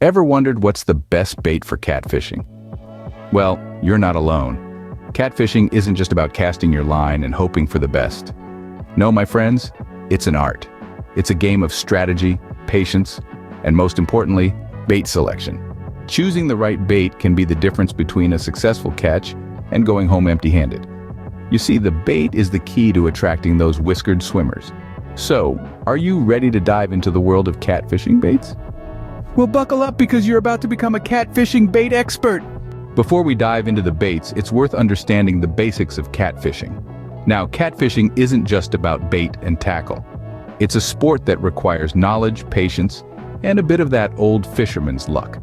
Ever wondered what's the best bait for catfishing? Well, you're not alone. Catfishing isn't just about casting your line and hoping for the best. No, my friends, it's an art. It's a game of strategy, patience, and most importantly, bait selection. Choosing the right bait can be the difference between a successful catch and going home empty-handed. You see, the bait is the key to attracting those whiskered swimmers. So, are you ready to dive into the world of catfishing baits? Well, buckle up because you're about to become a catfishing bait expert. Before we dive into the baits, it's worth understanding the basics of catfishing. Now, catfishing isn't just about bait and tackle. It's a sport that requires knowledge, patience, and a bit of that old fisherman's luck.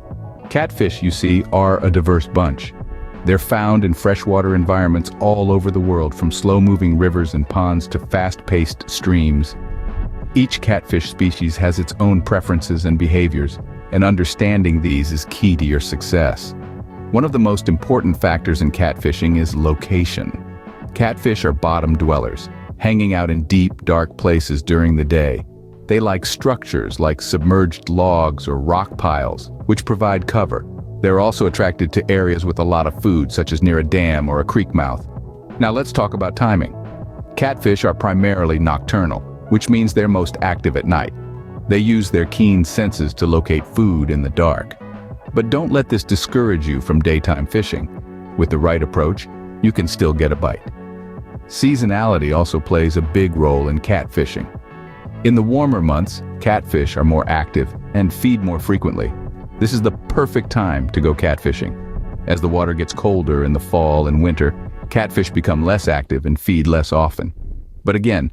Catfish, you see, are a diverse bunch. They're found in freshwater environments all over the world, from slow-moving rivers and ponds to fast-paced streams. Each catfish species has its own preferences and behaviors, and understanding these is key to your success. One of the most important factors in catfishing is location. Catfish are bottom dwellers, hanging out in deep, dark places during the day. They like structures like submerged logs or rock piles, which provide cover. They're also attracted to areas with a lot of food, such as near a dam or a creek mouth. Now let's talk about timing. Catfish are primarily nocturnal, which means they're most active at night. They use their keen senses to locate food in the dark. But don't let this discourage you from daytime fishing. With the right approach, you can still get a bite. Seasonality also plays a big role in catfishing. In the warmer months, catfish are more active and feed more frequently. This is the perfect time to go catfishing. As the water gets colder in the fall and winter, catfish become less active and feed less often. But again,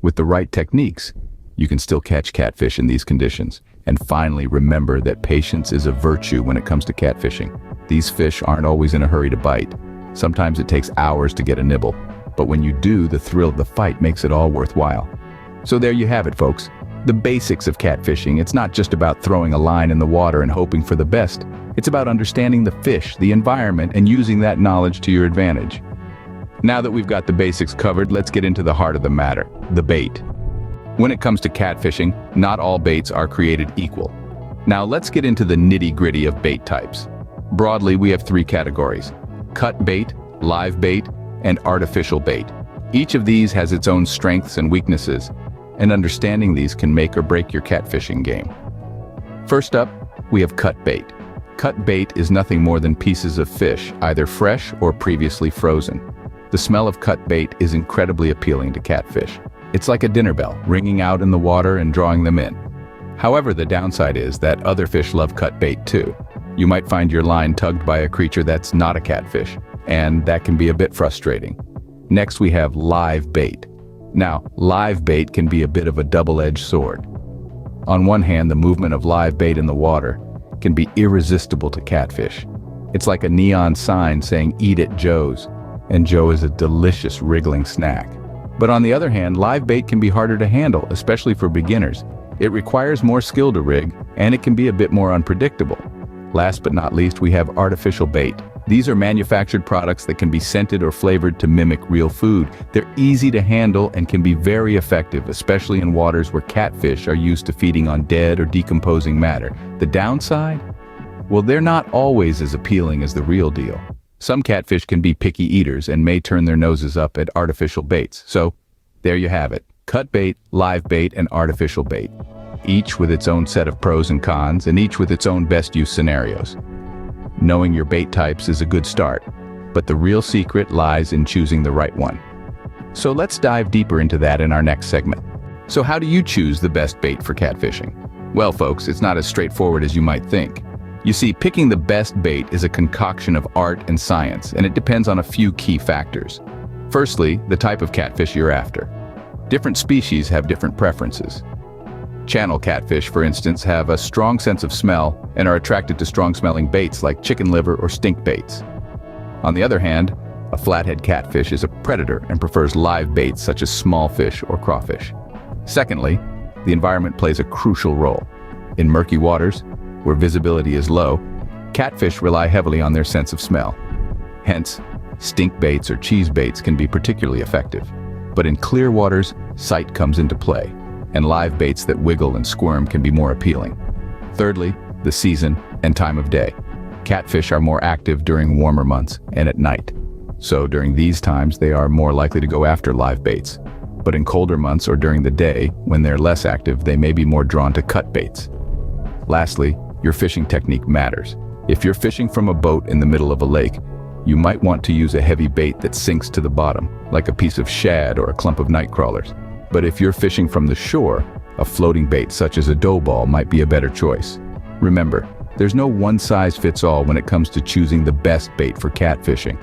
with the right techniques, you can still catch catfish in these conditions. And finally, remember that patience is a virtue when it comes to catfishing. These fish aren't always in a hurry to bite. Sometimes it takes hours to get a nibble. But when you do, the thrill of the fight makes it all worthwhile. So there you have it, folks. The basics of catfishing. It's not just about throwing a line in the water and hoping for the best. It's about understanding the fish, the environment, and using that knowledge to your advantage. Now that we've got the basics covered, let's get into the heart of the matter, the bait. When it comes to catfishing, not all baits are created equal. Now let's get into the nitty-gritty of bait types. Broadly, we have three categories: cut bait, live bait, and artificial bait. Each of these has its own strengths and weaknesses, and understanding these can make or break your catfishing game. First up, we have cut bait. Cut bait is nothing more than pieces of fish, either fresh or previously frozen. The smell of cut bait is incredibly appealing to catfish. It's like a dinner bell, ringing out in the water and drawing them in. However, the downside is that other fish love cut bait too. You might find your line tugged by a creature that's not a catfish, and that can be a bit frustrating. Next, we have live bait. Now, live bait can be a bit of a double-edged sword. On one hand, the movement of live bait in the water can be irresistible to catfish. It's like a neon sign saying, "Eat it, Joe's," and Joe is a delicious wriggling snack. But on the other hand, live bait can be harder to handle, especially for beginners. It requires more skill to rig, and it can be a bit more unpredictable. Last but not least, we have artificial bait. These are manufactured products that can be scented or flavored to mimic real food. They're easy to handle and can be very effective, especially in waters where catfish are used to feeding on dead or decomposing matter. The downside? Well, they're not always as appealing as the real deal. Some catfish can be picky eaters and may turn their noses up at artificial baits. So, there you have it. Cut bait, live bait, and artificial bait. Each with its own set of pros and cons, and each with its own best use scenarios. Knowing your bait types is a good start, but the real secret lies in choosing the right one. So let's dive deeper into that in our next segment. So how do you choose the best bait for catfishing? Well, folks, it's not as straightforward as you might think. You see, picking the best bait is a concoction of art and science, and it depends on a few key factors. Firstly, the type of catfish you're after. Different species have different preferences. Channel catfish, for instance, have a strong sense of smell and are attracted to strong-smelling baits like chicken liver or stink baits. On the other hand, a flathead catfish is a predator and prefers live baits such as small fish or crawfish. Secondly, the environment plays a crucial role. In murky waters, where visibility is low, catfish rely heavily on their sense of smell. Hence, stink baits or cheese baits can be particularly effective. But in clear waters, sight comes into play, and live baits that wiggle and squirm can be more appealing. Thirdly, the season. and time of day. Catfish are more active during warmer months and at night. So during these times, they are more likely to go after live baits. But in colder months or during the day, when they're less active, they may be more drawn to cut baits. Lastly, your fishing technique matters. If you're fishing from a boat in the middle of a lake, you might want to use a heavy bait that sinks to the bottom, like a piece of shad or a clump of night crawlers. But if you're fishing from the shore, a floating bait such as a dough ball might be a better choice. Remember, there's no one-size-fits-all when it comes to choosing the best bait for catfishing.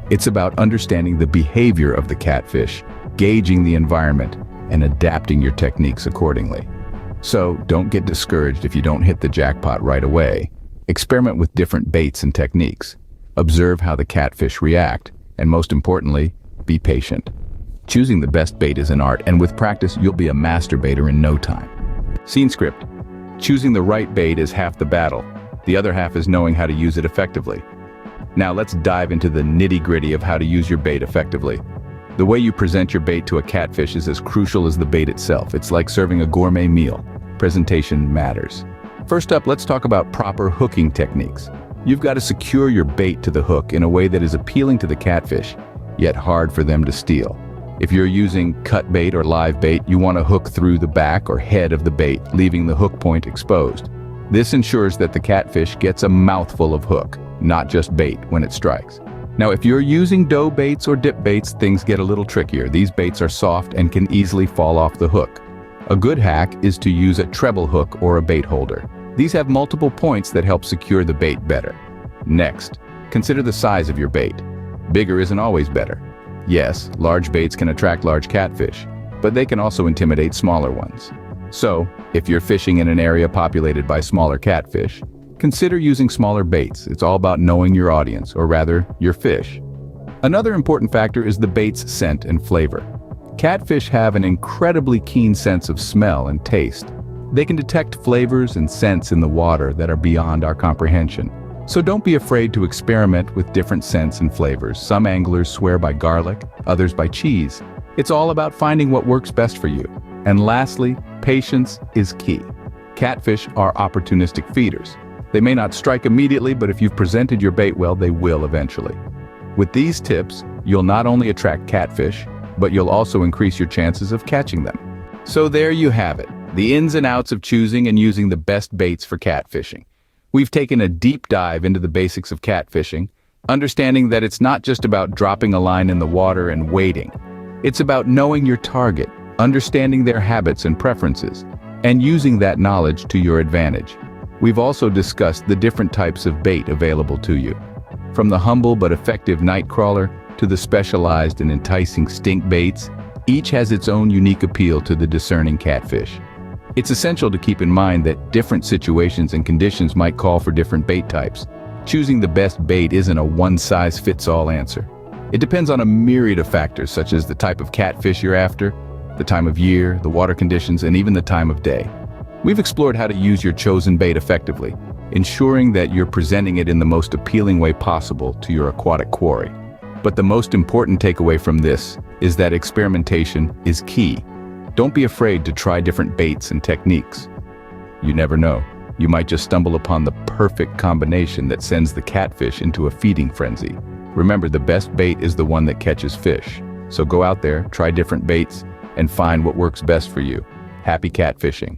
It's about understanding the behavior of the catfish, gauging the environment, and adapting your techniques accordingly. So don't get discouraged if you don't hit the jackpot right away. Experiment with different baits and techniques. Observe how the catfish react, and most importantly, be patient. Choosing the best bait is an art, and with practice, you'll be a master baiter in no time. Scene script. Choosing the right bait is half the battle. The other half is knowing how to use it effectively. Now let's dive into the nitty-gritty of how to use your bait effectively. The way you present your bait to a catfish is as crucial as the bait itself. It's like serving a gourmet meal. Presentation matters. First up, let's talk about proper hooking techniques. You've got to secure your bait to the hook in a way that is appealing to the catfish, yet hard for them to steal. If you're using cut bait or live bait, you want to hook through the back or head of the bait, leaving the hook point exposed. This ensures that the catfish gets a mouthful of hook, not just bait, when it strikes. Now, if you're using dough baits or dip baits, things get a little trickier. These baits are soft and can easily fall off the hook. A good hack is to use a treble hook or a bait holder. These have multiple points that help secure the bait better. Next, consider the size of your bait. Bigger isn't always better. Yes, large baits can attract large catfish, but they can also intimidate smaller ones. So, if you're fishing in an area populated by smaller catfish, consider using smaller baits. It's all about knowing your audience, or rather, your fish. Another important factor is the bait's scent and flavor. Catfish have an incredibly keen sense of smell and taste. They can detect flavors and scents in the water that are beyond our comprehension. So don't be afraid to experiment with different scents and flavors. Some anglers swear by garlic, others by cheese. It's all about finding what works best for you. And lastly, patience is key. Catfish are opportunistic feeders. They may not strike immediately, but if you've presented your bait well, they will eventually. With these tips, you'll not only attract catfish, but you'll also increase your chances of catching them. So there you have it, the ins and outs of choosing and using the best baits for catfishing. We've taken a deep dive into the basics of catfishing, understanding that it's not just about dropping a line in the water and waiting. It's about knowing your target, understanding their habits and preferences, and using that knowledge to your advantage. We've also discussed the different types of bait available to you. From the humble but effective night crawler to the specialized and enticing stink baits, each has its own unique appeal to the discerning catfish. It's essential to keep in mind that different situations and conditions might call for different bait types. Choosing the best bait isn't a one-size-fits-all answer. It depends on a myriad of factors such as the type of catfish you're after, the time of year, the water conditions, and even the time of day. We've explored how to use your chosen bait effectively, ensuring that you're presenting it in the most appealing way possible to your aquatic quarry. But the most important takeaway from this is that experimentation is key. Don't be afraid to try different baits and techniques. You never know. You might just stumble upon the perfect combination that sends the catfish into a feeding frenzy. Remember, the best bait is the one that catches fish. So go out there, try different baits, and find what works best for you. Happy catfishing.